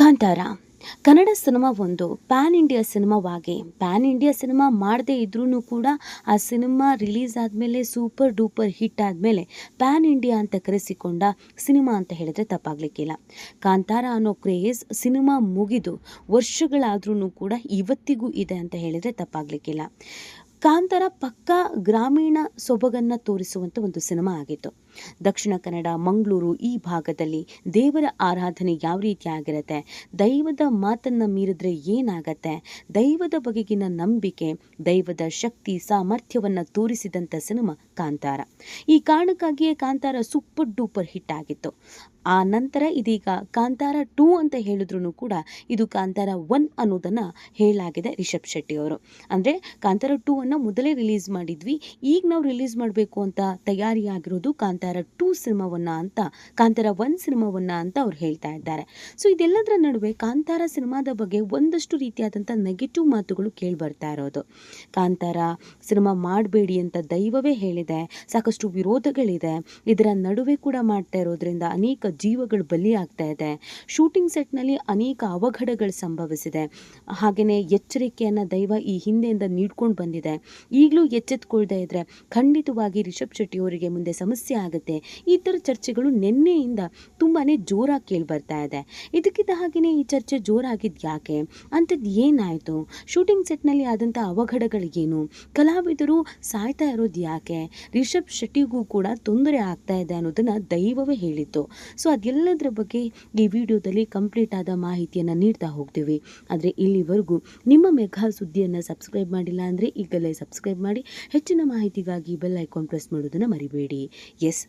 Kantara Kannada cinema ಒಂದು pan India ಸಿನಿಮಾವಾಗಿ pan India cinema ಮಾಡದೇ ಇದ್ರೂ ಕೂಡ ಆ ಸಿನಿಮಾ ರಿಲೀಸ್ ಆದಮೇಲೆ ಸೂಪರ್ ಡೂಪರ್ ಹಿಟ್ ಆದಮೇಲೆ ಪ್ಯಾನ್ ಇಂಡಿಯಾ ಅಂತ ಕರೆಸಿಕೊಂಡ ಸಿನಿಮಾ ಅಂತ ಹೇಳಿದ್ರೆ ತಪ್ಪಾಗಲಿಕ್ಕಿಲ್ಲ. ಕಾಂತಾರ ಅನ್ನೋ ಕ್ರೇಜ್ ಸಿನಿಮಾ ಮುಗಿದು ವರ್ಷಗಳಾದ್ರೂ ಕೂಡ ಇವತ್ತಿಗೂ ಇದೆ ಅಂತ ಹೇಳಿದ್ರೆ ತಪ್ಪಾಗಲಿಕ್ಕಿಲ್ಲ. ಕಾಂತಾರ ಪಕ್ಕಾ ಗ್ರಾಮೀಣ ಸೊಬಗನ್ನು ತೋರಿಸುವಂಥ ಒಂದು ಸಿನಿಮಾ ಆಗಿತ್ತು. ದಕ್ಷಿಣ ಕನ್ನಡ, ಮಂಗಳೂರು ಈ ಭಾಗದಲ್ಲಿ ದೇವರ ಆರಾಧನೆ ಯಾವ ರೀತಿ ಆಗಿರುತ್ತೆ, ದೈವದ ಮಾತನ್ನು ಮೀರಿದ್ರೆ ಏನಾಗತ್ತೆ, ದೈವದ ಬಗೆಗಿನ ನಂಬಿಕೆ, ದೈವದ ಶಕ್ತಿ ಸಾಮರ್ಥ್ಯವನ್ನು ತೋರಿಸಿದಂಥ ಸಿನಿಮಾ ಕಾಂತಾರ. ಈ ಕಾರಣಕ್ಕಾಗಿಯೇ ಕಾಂತಾರ ಸೂಪರ್ ಡೂಪರ್ ಹಿಟ್ ಆಗಿತ್ತು. ಆ ನಂತರ ಇದೀಗ ಕಾಂತಾರ 2 ಅಂತ ಹೇಳಿದ್ರು ಕೂಡ ಇದು ಕಾಂತಾರ 1 ಅನ್ನೋದನ್ನು ಹೇಳಲಾಗಿದೆ ರಿಷಬ್ ಶೆಟ್ಟಿ ಅವರು. ಅಂದರೆ ಕಾಂತಾರ 2 ಅನ್ನು ಮೊದಲೇ ರಿಲೀಸ್ ಮಾಡಿದ್ವಿ, ಈಗ ನಾವು ರಿಲೀಸ್ ಮಾಡಬೇಕು ಅಂತ ತಯಾರಿಯಾಗಿರೋದು ಕಾಂತಾರ 2 ಸಿನಿಮಾವನ್ನು ಅಂತ, ಕಾಂತಾರ 1 ಸಿನಿಮಾವನ್ನು ಅಂತ ಅವ್ರು ಹೇಳ್ತಾ ಇದ್ದಾರೆ. ಸೊ ಇದೆಲ್ಲದರ ನಡುವೆ ಕಾಂತಾರ ಸಿನಿಮಾದ ಬಗ್ಗೆ ಒಂದಷ್ಟು ರೀತಿಯಾದಂಥ ನೆಗೆಟಿವ್ ಮಾತುಗಳು ಕೇಳಿ ಬರ್ತಾ ಇರೋದು. ಕಾಂತಾರ ಸಿನಿಮಾ ಮಾಡಬೇಡಿ ಅಂತ ದೈವವೇ ಹೇಳಿದೆ, ಸಾಕಷ್ಟು ವಿರೋಧಗಳಿದೆ, ಇದರ ನಡುವೆ ಕೂಡ ಮಾಡ್ತಾ ಇರೋದ್ರಿಂದ ಅನೇಕ ಜೀವಗಳು ಬಲಿಯಾಗ್ತಾ ಇದೆ, ಶೂಟಿಂಗ್ ಸೆಟ್ನಲ್ಲಿ ಅನೇಕ ಅವಘಡಗಳು ಸಂಭವಿಸಿದೆ, ಹಾಗೆಯೇ ಎಚ್ಚರಿಕೆಯನ್ನು ದೈವ ಈ ಹಿಂದೆಯಿಂದ ನೀಡ್ಕೊಂಡು ಬಂದಿದೆ, ಈಗಲೂ ಎಚ್ಚೆತ್ಕೊಳ್ದೇ ಇದ್ರೆ ಖಂಡಿತವಾಗಿ ರಿಷಬ್ ಶೆಟ್ಟಿ ಅವರಿಗೆ ಮುಂದೆ ಸಮಸ್ಯೆ ಆಗುತ್ತೆ. ಈ ಥರ ಚರ್ಚೆಗಳು ನಿನ್ನೆಯಿಂದ ತುಂಬಾ ಜೋರಾಗಿ ಕೇಳಿ ಬರ್ತಾ ಇದೆ. ಇದಕ್ಕಿದ್ದ ಹಾಗೆಯೇ ಈ ಚರ್ಚೆ ಜೋರಾಗಿದ್ದು ಯಾಕೆ, ಅಂಥದ್ದು ಏನಾಯಿತು, ಶೂಟಿಂಗ್ ಸೆಟ್ನಲ್ಲಿ ಆದಂಥ ಅವಘಡಗಳು ಏನು, ಕಲಾವಿದರು ಸಾಯ್ತಾ ಇರೋದು ಯಾಕೆ, ರಿಷಬ್ ಶೆಟ್ಟಿಗೂ ಕೂಡ ತೊಂದರೆ ಆಗ್ತಾ ಇದೆ ಅನ್ನೋದನ್ನು ದೈವವೇ ಹೇಳಿತ್ತು. ಸೊ ಅದೆಲ್ಲದರ ಬಗ್ಗೆ ಈ ವಿಡಿಯೋದಲ್ಲಿ ಕಂಪ್ಲೀಟ್ ಆದ ಮಾಹಿತಿಯನ್ನು ನೀಡ್ತಾ ಹೋಗ್ತೀವಿ. ಆದರೆ ಇಲ್ಲಿವರೆಗೂ ನಿಮ್ಮ ಮೆಗಾ ಸುದ್ದಿಯನ್ನು ಸಬ್ಸ್ಕ್ರೈಬ್ ಮಾಡಿಲ್ಲ ಅಂದರೆ ಈಗಲೇ ಸಬ್ಸ್ಕ್ರೈಬ್ ಮಾಡಿ, ಹೆಚ್ಚಿನ ಮಾಹಿತಿಗಾಗಿ ಬೆಲ್ ಐಕಾನ್ ಪ್ರೆಸ್ ಮಾಡೋದನ್ನು ಮರಿಬೇಡಿ. ಎಸ್,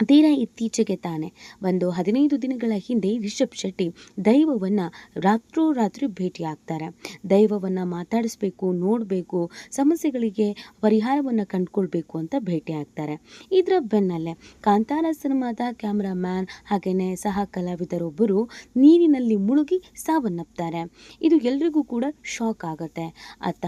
ತೀರಾ ಇತ್ತೀಚೆಗೆ ತಾನೆ ಒಂದು 15 ದಿನಗಳ ಹಿಂದೆ ರಿಷಬ್ ಶೆಟ್ಟಿ ದೈವವನ್ನು ರಾತ್ರೋರಾತ್ರಿ ಭೇಟಿ ಆಗ್ತಾರೆ. ದೈವವನ್ನು ಮಾತಾಡಿಸ್ಬೇಕು, ನೋಡಬೇಕು, ಸಮಸ್ಯೆಗಳಿಗೆ ಪರಿಹಾರವನ್ನು ಕಂಡುಕೊಳ್ಬೇಕು ಅಂತ ಭೇಟಿ ಆಗ್ತಾರೆ. ಇದರ ಬೆನ್ನಲ್ಲೇ ಕಾಂತಾರ ಸಿನಿಮಾದ ಕ್ಯಾಮ್ರಾಮ್ಯಾನ್ ಹಾಗೆಯೇ ಸಹ ಕಲಾವಿದರೊಬ್ಬರು ನೀರಿನಲ್ಲಿ ಮುಳುಗಿ ಸಾವನ್ನಪ್ತಾರೆ. ಇದು ಎಲ್ರಿಗೂ ಕೂಡ ಶಾಕ್ ಆಗುತ್ತೆ. ಆತ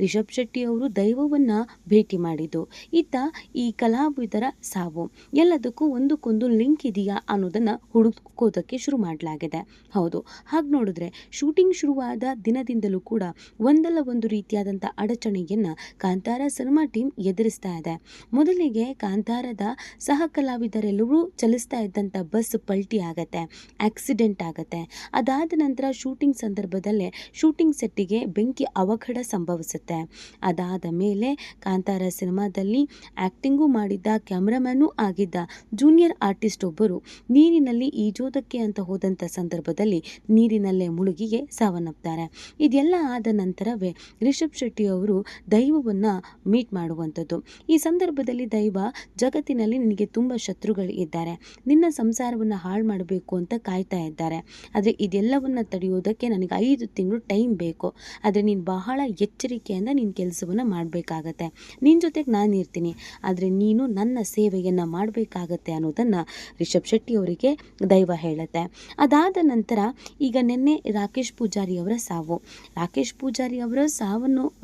ರಿಷಬ್ ಶೆಟ್ಟಿ ಅವರು ದೈವವನ್ನು ಭೇಟಿ ಮಾಡಿದ್ದು, ಈತ ಈ ಕಲಾವಿದರ ಸಾವು, ಎಲ್ಲದಕ್ಕೂ ಒಂದಕ್ಕೊಂದು ಲಿಂಕ್ ಇದೆಯಾ ಅನ್ನೋದನ್ನು ಹುಡುಕೋದಕ್ಕೆ ಶುರು ಮಾಡಲಾಗಿದೆ. ಹೌದು, ಹಾಗೆ ನೋಡಿದ್ರೆ ಶೂಟಿಂಗ್ ಶುರುವಾದ ದಿನದಿಂದಲೂ ಕೂಡ ಒಂದಲ್ಲ ಒಂದು ರೀತಿಯಾದಂಥ ಅಡಚಣೆಯನ್ನು ಕಾಂತಾರ ಸಿನಿಮಾ ಟೀಮ್ ಎದುರಿಸ್ತಾ ಇದೆ. ಮೊದಲಿಗೆ ಕಾಂತಾರದ ಸಹ ಕಲಾವಿದರೆಲ್ಲರೂ ಚಲಿಸ್ತಾ ಇದ್ದಂಥ ಬಸ್ ಪಲ್ಟಿ ಆಗತ್ತೆ, ಆಕ್ಸಿಡೆಂಟ್ ಆಗತ್ತೆ. ಅದಾದ ನಂತರ ಶೂಟಿಂಗ್ ಸಂದರ್ಭದಲ್ಲೇ ಶೂಟಿಂಗ್ ಸೆಟ್ಟಿಗೆ ಬೆಂಕಿ ಅವಘಡ ಸಂಭವಿಸುತ್ತೆ. ಅದಾದ ಮೇಲೆ ಕಾಂತಾರ ಸಿನಿಮಾದಲ್ಲಿ ಆ್ಯಕ್ಟಿಂಗು ಮಾಡಿದ್ದ, ಕ್ಯಾಮ್ರಾಮ್ಯಾನೂ ಆಗಿದ್ದ ಜೂನಿಯರ್ ಆರ್ಟಿಸ್ಟ್ ಒಬ್ಬರು ನೀರಿನಲ್ಲಿ ಈಜೋದಕ್ಕೆ ಅಂತ ಹೋದಂಥ ಸಂದರ್ಭದಲ್ಲಿ ನೀರಿನಲ್ಲೇ ಮುಳುಗಿಗೆ ಸಾವನ್ನಪ್ತಾರೆ. ಇದೆಲ್ಲ ಆದ ನಂತರವೇ ರಿಷಬ್ ಶೆಟ್ಟಿ ಅವರು ದೈವವನ್ನು ಮೀಟ್ ಮಾಡುವಂಥದ್ದು. ಈ ಸಂದರ್ಭದಲ್ಲಿ ದೈವ, ಜಗತ್ತಿನಲ್ಲಿ ನಿನಗೆ ತುಂಬ ಶತ್ರುಗಳು ಇದ್ದಾರೆ, ನಿನ್ನ ಸಂಸಾರವನ್ನು ಹಾಳು ಮಾಡಬೇಕು ಅಂತ ಕಾಯ್ತಾ ಇದ್ದಾರೆ, ಆದರೆ ಇದೆಲ್ಲವನ್ನು ತಡೆಯೋದಕ್ಕೆ ನನಗೆ 5 ತಿಂಗಳು ಟೈಮ್ ಬೇಕು, ಆದರೆ ನೀನು ಬಹಳ ಎಚ್ಚರಿಕೆಯಿಂದ ನಿನ್ನ ಕೆಲಸವನ್ನು ಮಾಡಬೇಕಾಗತ್ತೆ, ನಿನ್ನ ಜೊತೆಗೆ ನಾನು ಇರ್ತೀನಿ, ಆದರೆ ನೀನು ನನ್ನ ಸೇವೆಯನ್ನು ಮಾಡಬೇಕಾಗತ್ತೆ ಅನ್ನೋದನ್ನು ರಿಷಬ್ ಶೆಟ್ಟಿ ಅವರಿಗೆ ದೈವ ಹೇಳುತ್ತೆ. ಅದಾದ ನಂತರ ಈಗ ನಿನ್ನೆ ರಾಕೇಶ್ ಪೂಜಾರಿ ಅವರ ಸಾವು. ರಾಕೇಶ್ ಪೂಜಾರಿ ಅವರ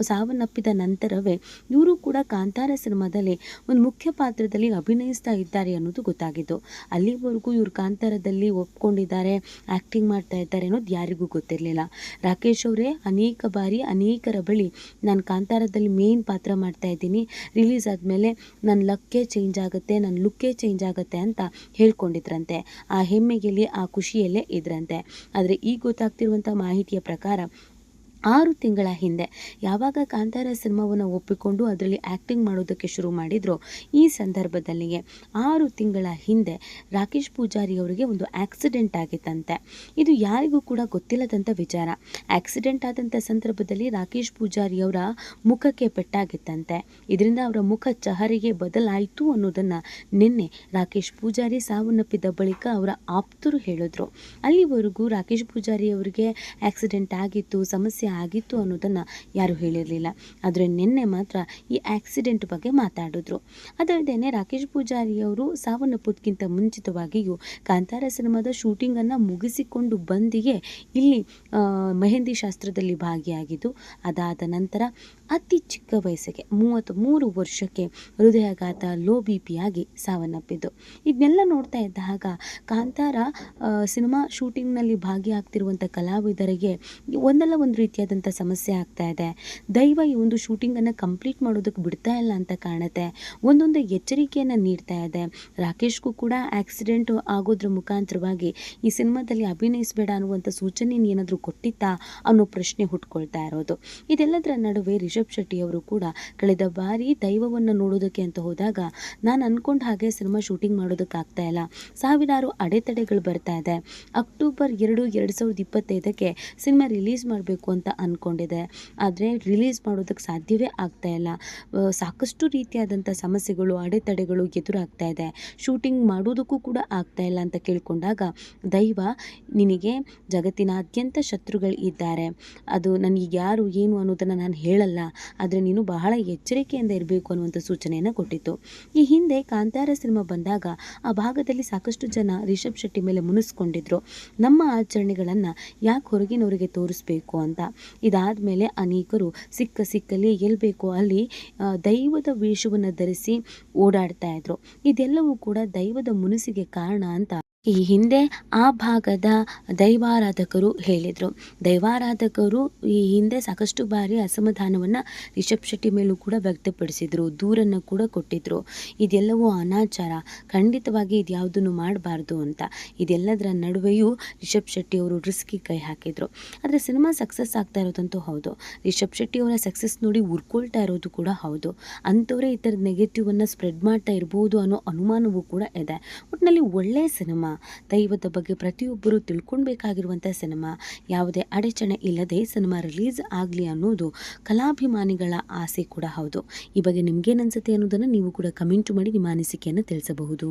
ಸಾವನ್ನಪ್ಪಿದ ನಂತರವೇ ಇವರು ಕೂಡ ಕಾಂತಾರ ಸಿನಿಮಾದಲ್ಲಿ ಒಂದು ಮುಖ್ಯ ಪಾತ್ರದಲ್ಲಿ ಅಭಿನಯಿಸ್ತಾ ಇದ್ದಾರೆ ಅನ್ನೋದು ಗೊತ್ತಾಗಿದ್ದು. ಅಲ್ಲಿವರೆಗೂ ಇವರು ಕಾಂತಾರದಲ್ಲಿ ಒಪ್ಕೊಂಡಿದ್ದಾರೆ, ಆ್ಯಕ್ಟಿಂಗ್ ಮಾಡ್ತಾ ಇದ್ದಾರೆ ಅನ್ನೋದು ಯಾರಿಗೂ ಗೊತ್ತಿರಲಿಲ್ಲ. ರಾಕೇಶ್ ಅವರೇ ಅನೇಕ ಬಾರಿ ಅನೇಕರ ಬಳಿ ನಾನು ಕಾಂತಾರದಲ್ಲಿ ಮೇನ್ ಪಾತ್ರ ಮಾಡ್ತಾ ಇದ್ದೀನಿ, ರಿಲೀಸ್ ಆದಮೇಲೆ ನನ್ನ ಲಕ್ಕೇ ಚೇಂಜ್ ಆಗುತ್ತೆ, ನನ್ನ ಲುಕ್ಕೇ ಚೇಂಜ್ ಆಗುತ್ತೆ ಅಂತ ಹೇಳ್ಕೊಂಡಿದ್ರಂತೆ. ಆ ಹೆಮ್ಮೆಗೆಯಲ್ಲಿ, ಆ ಖುಷಿಯಲ್ಲೇ ಇದ್ರಂತೆ. ಆದರೆ ಈಗ ಗೊತ್ತಾಗ್ತಿರುವಂಥ ಮಾಹಿತಿಯ ಪ್ರಕಾರ 6 ತಿಂಗಳ ಹಿಂದೆ ಯಾವಾಗ ಕಾಂತಾರ ಸಿನಿಮಾವನ್ನು ಒಪ್ಪಿಕೊಂಡು ಅದರಲ್ಲಿ ಆ್ಯಕ್ಟಿಂಗ್ ಮಾಡೋದಕ್ಕೆ ಶುರು ಮಾಡಿದ್ರು, ಈ ಸಂದರ್ಭದಲ್ಲಿಯೇ 6 ತಿಂಗಳ ಹಿಂದೆ ರಾಕೇಶ್ ಪೂಜಾರಿ ಅವರಿಗೆ ಒಂದು ಆಕ್ಸಿಡೆಂಟ್ ಆಗಿತ್ತಂತೆ. ಇದು ಯಾರಿಗೂ ಕೂಡ ಗೊತ್ತಿಲ್ಲದಂಥ ವಿಚಾರ. ಆಕ್ಸಿಡೆಂಟ್ ಆದಂಥ ಸಂದರ್ಭದಲ್ಲಿ ರಾಕೇಶ್ ಪೂಜಾರಿ ಅವರ ಮುಖಕ್ಕೆ ಪೆಟ್ಟಾಗಿತ್ತಂತೆ. ಇದರಿಂದ ಅವರ ಮುಖ ಚಹರೆಗೆ ಬದಲಾಯಿತು ಅನ್ನೋದನ್ನು ನಿನ್ನೆ ರಾಕೇಶ್ ಪೂಜಾರಿ ಸಾವನ್ನಪ್ಪಿದ ಬಳಿಕ ಅವರ ಆಪ್ತರು ಹೇಳಿದ್ರು. ಅಲ್ಲಿವರೆಗೂ ರಾಕೇಶ್ ಪೂಜಾರಿ ಅವರಿಗೆ ಆಕ್ಸಿಡೆಂಟ್ ಆಗಿತ್ತು, ಸಮಸ್ಯೆ ಆಗಿತ್ತು ಅನ್ನೋದನ್ನು ಯಾರೂ ಹೇಳಿರಲಿಲ್ಲ. ಆದರೆ ನಿನ್ನೆ ಮಾತ್ರ ಈ ಆಕ್ಸಿಡೆಂಟ್ ಬಗ್ಗೆ ಮಾತಾಡಿದ್ರು. ಅದಲ್ಲದೆ ರಾಕೇಶ್ ಪೂಜಾರಿಯವರು ಸಾವನ್ನಪ್ಪೋದಕ್ಕಿಂತ ಮುಂಚಿತವಾಗಿಯೂ ಕಾಂತಾರ ಸಿನಿಮಾದ ಶೂಟಿಂಗನ್ನು ಮುಗಿಸಿಕೊಂಡು ಬಂದಿಗೆ ಇಲ್ಲಿ ಮೆಹಂದಿ ಶಾಸ್ತ್ರದಲ್ಲಿ ಭಾಗಿಯಾಗಿದ್ದು, ಅದಾದ ನಂತರ ಅತಿ ಚಿಕ್ಕ ವಯಸ್ಸಿಗೆ 33 ವರ್ಷಕ್ಕೆ ಹೃದಯಾಘಾತ, ಲೋ ಬಿ ಪಿ ಆಗಿ ಸಾವನ್ನಪ್ಪಿದ್ದು. ಇದನ್ನೆಲ್ಲ ನೋಡ್ತಾ ಇದ್ದಾಗ ಕಾಂತಾರ ಸಿನಿಮಾ ಶೂಟಿಂಗ್ನಲ್ಲಿ ಭಾಗಿಯಾಗ್ತಿರುವಂಥ ಕಲಾವಿದರಿಗೆ ಒಂದಲ್ಲ ಒಂದು ರೀತಿಯಾದಂಥ ಸಮಸ್ಯೆ ಆಗ್ತಾ ಇದೆ. ದೈವ ಈ ಒಂದು ಶೂಟಿಂಗನ್ನು ಕಂಪ್ಲೀಟ್ ಮಾಡೋದಕ್ಕೆ ಬಿಡ್ತಾ ಇಲ್ಲ ಅಂತ ಕಾಣುತ್ತೆ. ಒಂದೊಂದು ಎಚ್ಚರಿಕೆಯನ್ನು ನೀಡ್ತಾ ಇದೆ. ರಾಕೇಶ್ಗೂ ಕೂಡ ಆಕ್ಸಿಡೆಂಟ್ ಆಗೋದ್ರ ಮುಖಾಂತರವಾಗಿ ಈ ಸಿನಿಮಾದಲ್ಲಿ ಅಭಿನಯಿಸಬೇಡ ಅನ್ನುವಂಥ ಸೂಚನೆ ಏನಾದರೂ ಕೊಟ್ಟಿತ್ತಾ ಅನ್ನೋ ಪ್ರಶ್ನೆ ಹುಟ್ಕೊಳ್ತಾ ಇರೋದು. ಇದೆಲ್ಲದರ ನಡುವೆ ರಿಷಬ್ ಶೆಟ್ಟಿ ಅವರು ಕೂಡ ಕಳೆದ ಬಾರಿ ದೈವವನ್ನು ನೋಡೋದಕ್ಕೆ ಅಂತ ಹೋದಾಗ ನಾನು ಅನ್ಕೊಂಡ ಹಾಗೆ ಸಿನಿಮಾ ಶೂಟಿಂಗ್ ಮಾಡೋದಕ್ಕಾಗ್ತಾ ಇಲ್ಲ, ಸಾವಿರಾರು ಅಡೆತಡೆಗಳು ಬರ್ತಾ ಇದೆ, ಅಕ್ಟೋಬರ್ 2, 2025ಕ್ಕೆ ಸಿನಿಮಾ ರಿಲೀಸ್ ಮಾಡಬೇಕು ಅಂತ ಅಂದ್ಕೊಂಡಿದೆ, ಆದರೆ ರಿಲೀಸ್ ಮಾಡೋದಕ್ಕೆ ಸಾಧ್ಯವೇ ಆಗ್ತಾ ಇಲ್ಲ, ಸಾಕಷ್ಟು ರೀತಿಯಾದಂಥ ಸಮಸ್ಯೆಗಳು, ಅಡೆತಡೆಗಳು ಎದುರಾಗ್ತಾ ಇದೆ, ಶೂಟಿಂಗ್ ಮಾಡೋದಕ್ಕೂ ಕೂಡ ಆಗ್ತಾ ಇಲ್ಲ ಅಂತ ಕೇಳಿಕೊಂಡಾಗ ದೈವ ನಿನಗೆ ಜಗತ್ತಿನಾದ್ಯಂತ ಶತ್ರುಗಳು ಇದ್ದಾರೆ, ಅದು ನನಗೆ ಯಾರು ಏನು ಅನ್ನೋದನ್ನು ನಾನು ಹೇಳಲ್ಲ, ಆದರೆ ನೀನು ಬಹಳ ಎಚ್ಚರಿಕೆಯಿಂದ ಇರಬೇಕು ಅನ್ನುವಂಥ ಸೂಚನೆಯನ್ನು ಕೊಟ್ಟಿತ್ತು. ಈ ಹಿಂದೆ ಕಾಂತಾರ ಸಿನಿಮಾ ಬಂದಾಗ ಆ ಭಾಗದಲ್ಲಿ ಸಾಕಷ್ಟು ಜನ ರಿಷಬ್ ಶೆಟ್ಟಿ ಮೇಲೆ ಮುನಿಸ್ಕೊಂಡಿದ್ರು, ನಮ್ಮ ಆಚರಣೆಗಳನ್ನು ಯಾಕೆ ಹೊರಗಿನವರಿಗೆ ತೋರಿಸ್ಬೇಕು ಅಂತ. ಇದಾದ ಮೇಲೆ ಅನೇಕರು ಸಿಕ್ಕಲ್ಲಿ ಎಲ್ಲಿ ಬೇಕೋ ಅಲ್ಲಿ ದೈವದ ವೇಷವನ್ನು ಧರಿಸಿ ಓಡಾಡ್ತಾ ಇದ್ರು. ಇದೆಲ್ಲವೂ ಕೂಡ ದೈವದ ಮುನಿಸಿಗೆ ಕಾರಣ ಅಂತ ಈ ಹಿಂದೆ ಆ ಭಾಗದ ದೈವಾರಾಧಕರು ಹೇಳಿದರು. ದೈವಾರಾಧಕರು ಈ ಹಿಂದೆ ಸಾಕಷ್ಟು ಬಾರಿ ಅಸಮಾಧಾನವನ್ನು ರಿಷಬ್ ಶೆಟ್ಟಿ ಮೇಲೂ ಕೂಡ ವ್ಯಕ್ತಪಡಿಸಿದರು, ದೂರನ್ನು ಕೂಡ ಕೊಟ್ಟಿದ್ದರು. ಇದೆಲ್ಲವೂ ಅನಾಚಾರ, ಖಂಡಿತವಾಗಿ ಇದ್ಯಾವುದನ್ನು ಮಾಡಬಾರ್ದು ಅಂತ. ಇದೆಲ್ಲದರ ನಡುವೆಯೂ ರಿಷಬ್ ಶೆಟ್ಟಿ ಅವರು ರಿಸ್ಕಿ ಕೈ ಹಾಕಿದರು. ಆದರೆ ಸಿನಿಮಾ ಸಕ್ಸಸ್ ಆಗ್ತಾ ಇರೋದಂತೂ ಹೌದು. ರಿಷಬ್ ಶೆಟ್ಟಿ ಅವರ ಸಕ್ಸಸ್ ನೋಡಿ ಉರ್ಕೊಳ್ತಾ ಇರೋದು ಕೂಡ ಹೌದು. ಅಂಥವರೇ ಈ ಥರದ ನೆಗೆಟಿವನ್ನು ಸ್ಪ್ರೆಡ್ ಮಾಡ್ತಾ ಇರ್ಬೋದು ಅನ್ನೋ ಅನುಮಾನವೂ ಕೂಡ ಇದೆ. ಒಟ್ಟಿನಲ್ಲಿ ಒಳ್ಳೆಯ ಸಿನಿಮಾ, ದೈವದ ಬಗ್ಗೆ ಪ್ರತಿಯೊಬ್ಬರು ತಿಳ್ಕೊಳ್ಬೇಕಾಗಿರುವಂಥ ಸಿನಿಮಾ, ಯಾವುದೇ ಅಡಚಣೆ ಇಲ್ಲದೆ ಸಿನಿಮಾ ರಿಲೀಸ್ ಆಗಲಿ ಅನ್ನೋದು ಕಲಾಭಿಮಾನಿಗಳ ಆಸೆ ಕೂಡ ಹೌದು. ಈ ಬಗ್ಗೆ ನಿಮ್ಗೇನು ಅನ್ಸುತ್ತೆ ಅನ್ನೋದನ್ನು ನೀವು ಕೂಡ ಕಮೆಂಟ್ ಮಾಡಿ ನಿಮ್ಮ ಅನಿಸಿಕೆಯನ್ನು ತಿಳಿಸಬಹುದು.